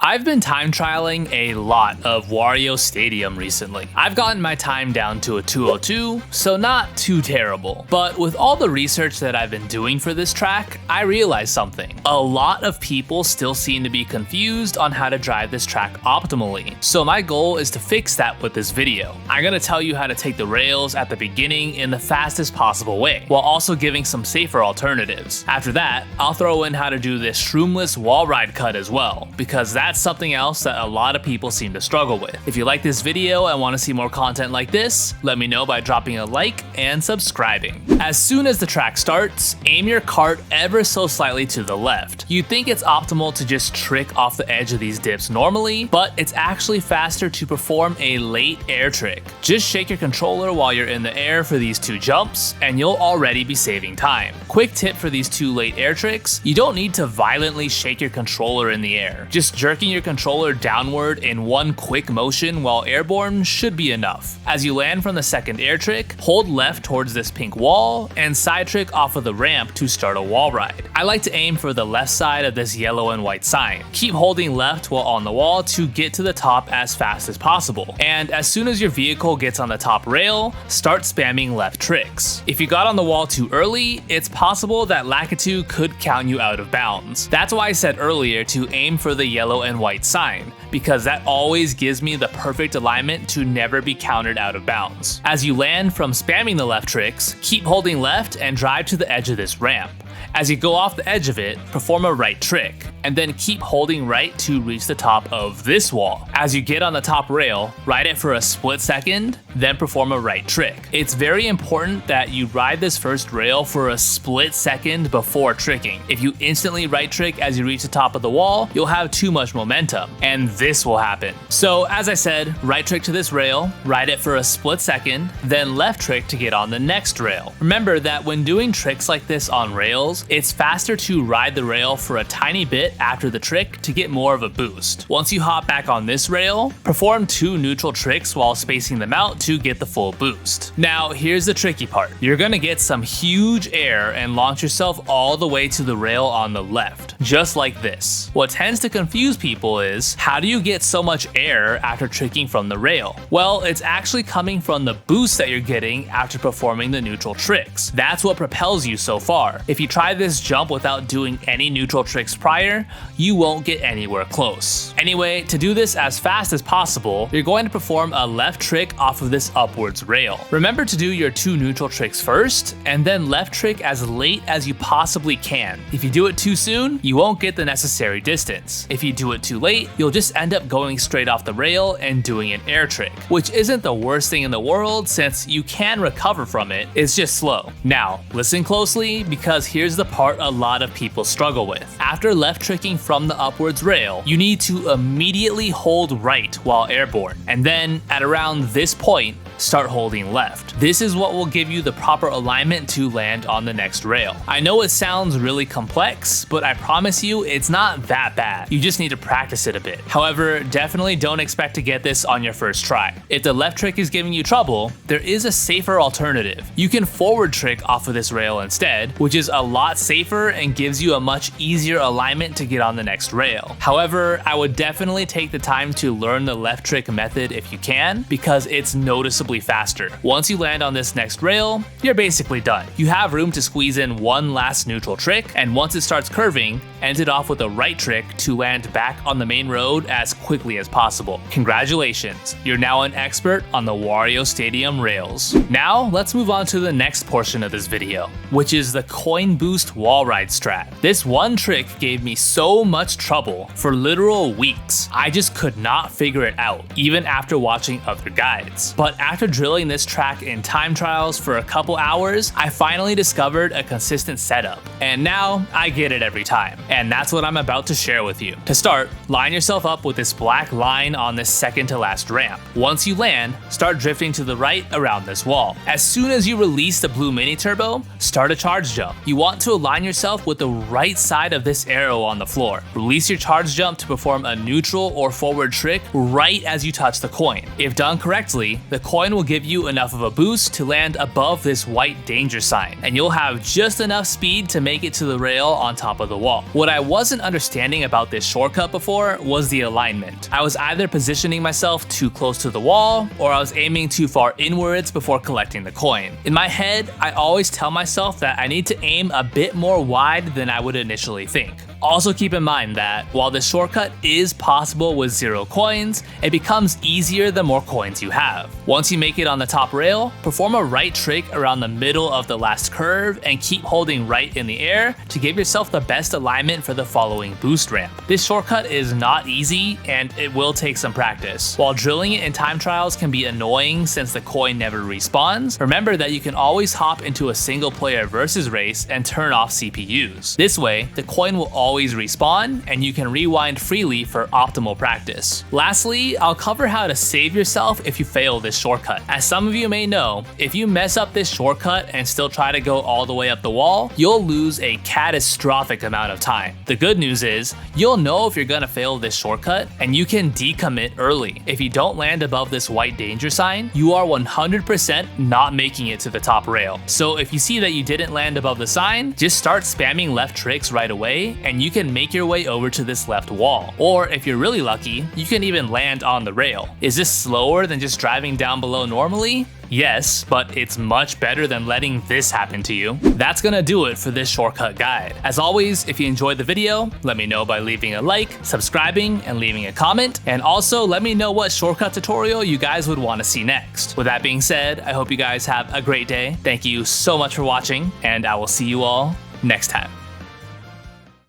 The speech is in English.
I've been time trialing a lot of Wario Stadium recently. I've gotten my time down to a 2:02, so not too terrible. But with all the research that I've been doing for this track, I realized something. A lot of people still seem to be confused on how to drive this track optimally. So my goal is to fix that with this video. I'm gonna tell you how to take the rails at the beginning in the fastest possible way, while also giving some safer alternatives. After that, I'll throw in how to do this shroomless wall ride cut as well, because that's something else that a lot of people seem to struggle with. If you like this video and want to see more content like this, let me know by dropping a like and subscribing. As soon as the track starts, aim your cart ever so slightly to the left. You'd think it's optimal to just trick off the edge of these dips normally, but it's actually faster to perform a late air trick. Just shake your controller while you're in the air for these two jumps, and you'll already be saving time. Quick tip for these two late air tricks: you don't need to violently shake your controller in the air. Just jerking your controller downward in one quick motion while airborne should be enough. As you land from the second air trick, hold left towards this pink wall and side trick off of the ramp to start a wall ride. I like to aim for the left side of this yellow and white sign. Keep holding left while on the wall to get to the top as fast as possible. And as soon as your vehicle gets on the top rail, start spamming left tricks. If you got on the wall too early, it's possible that Lakitu could count you out of bounds. That's why I said earlier to aim for the yellow and white sign, because that always gives me the perfect alignment to never be countered out of bounds. As you land from spamming the left tricks, keep holding left and drive to the edge of this ramp. As you go off the edge of it, perform a right trick, and then keep holding right to reach the top of this wall. As you get on the top rail, ride it for a split second, then perform a right trick. It's very important that you ride this first rail for a split second before tricking. If you instantly right trick as you reach the top of the wall, you'll have too much momentum, and this will happen. So as I said, right trick to this rail, ride it for a split second, then left trick to get on the next rail. Remember that when doing tricks like this on rails, it's faster to ride the rail for a tiny bit after the trick to get more of a boost. Once you hop back on this rail, perform two neutral tricks while spacing them out to get the full boost. Now, here's the tricky part. You're gonna get some huge air and launch yourself all the way to the rail on the left, just like this. What tends to confuse people is, how do you get so much air after tricking from the rail? Well, it's actually coming from the boost that you're getting after performing the neutral tricks. That's what propels you so far. If you try this jump without doing any neutral tricks prior, you won't get anywhere close. Anyway, to do this as fast as possible, you're going to perform a left trick off of this upwards rail. Remember to do your two neutral tricks first, and then left trick as late as you possibly can. If you do it too soon, you won't get the necessary distance. If you do it too late, you'll just end up going straight off the rail and doing an air trick, which isn't the worst thing in the world since you can recover from it. It's just slow. Now, listen closely, because here's the part a lot of people struggle with. After left tricking from the upwards rail, you need to immediately hold right while airborne, and then at around this point, start holding left. This is what will give you the proper alignment to land on the next rail. I know it sounds really complex, but I promise you it's not that bad. You just need to practice it a bit. However, definitely don't expect to get this on your first try. If the left trick is giving you trouble, there is a safer alternative. You can forward trick off of this rail instead, which is a lot safer and gives you a much easier alignment to get on the next rail. However, I would definitely take the time to learn the left trick method if you can, because it's noticeably faster. Once you land on this next rail, you're basically done. You have room to squeeze in one last neutral trick, and once it starts curving, end it off with a right trick to land back on the main road as quickly as possible. Congratulations, you're now an expert on the Wario Stadium rails. Now, let's move on to the next portion of this video, which is the coin boost wall ride strat. This one trick gave me so much trouble for literal weeks. I just could not figure it out, even after watching other guides. But after drilling this track in time trials for a couple hours, I finally discovered a consistent setup, and now I get it every time. And that's what I'm about to share with you. To start, line yourself up with this black line on this second to last ramp. Once you land, start drifting to the right around this wall. As soon as you release the blue mini turbo, start a charge jump. You want to align yourself with the right side of this arrow on the floor. Release your charge jump to perform a neutral or forward trick right as you touch the coin. If done correctly, the coin coin will give you enough of a boost to land above this white danger sign, and you'll have just enough speed to make it to the rail on top of the wall. What I wasn't understanding about this shortcut before was the alignment. I was either positioning myself too close to the wall, or I was aiming too far inwards before collecting the coin. In my head, I always tell myself that I need to aim a bit more wide than I would initially think. Also keep in mind that while this shortcut is possible with 0 coins, it becomes easier the more coins you have. Once you make it on the top rail, perform a right trick around the middle of the last curve and keep holding right in the air to give yourself the best alignment for the following boost ramp. This shortcut is not easy and it will take some practice. While drilling it in time trials can be annoying since the coin never respawns, remember that you can always hop into a single player versus race and turn off CPUs. This way, the coin will always respawn and you can rewind freely for optimal practice. Lastly, I'll cover how to save yourself if you fail this shortcut. As some of you may know, if you mess up this shortcut and still try to go all the way up the wall, you'll lose a catastrophic amount of time. The good news is, you'll know if you're gonna fail this shortcut and you can decommit early. If you don't land above this white danger sign, you are 100% not making it to the top rail. So if you see that you didn't land above the sign, just start spamming left tricks right away and you can make your way over to this left wall. Or if you're really lucky, you can even land on the rail. Is this slower than just driving down below normally? Yes, but it's much better than letting this happen to you. That's gonna do it for this shortcut guide. As always, if you enjoyed the video, let me know by leaving a like, subscribing, and leaving a comment. And also let me know what shortcut tutorial you guys would want to see next. With that being said, I hope you guys have a great day. Thank you so much for watching, and I will see you all next time.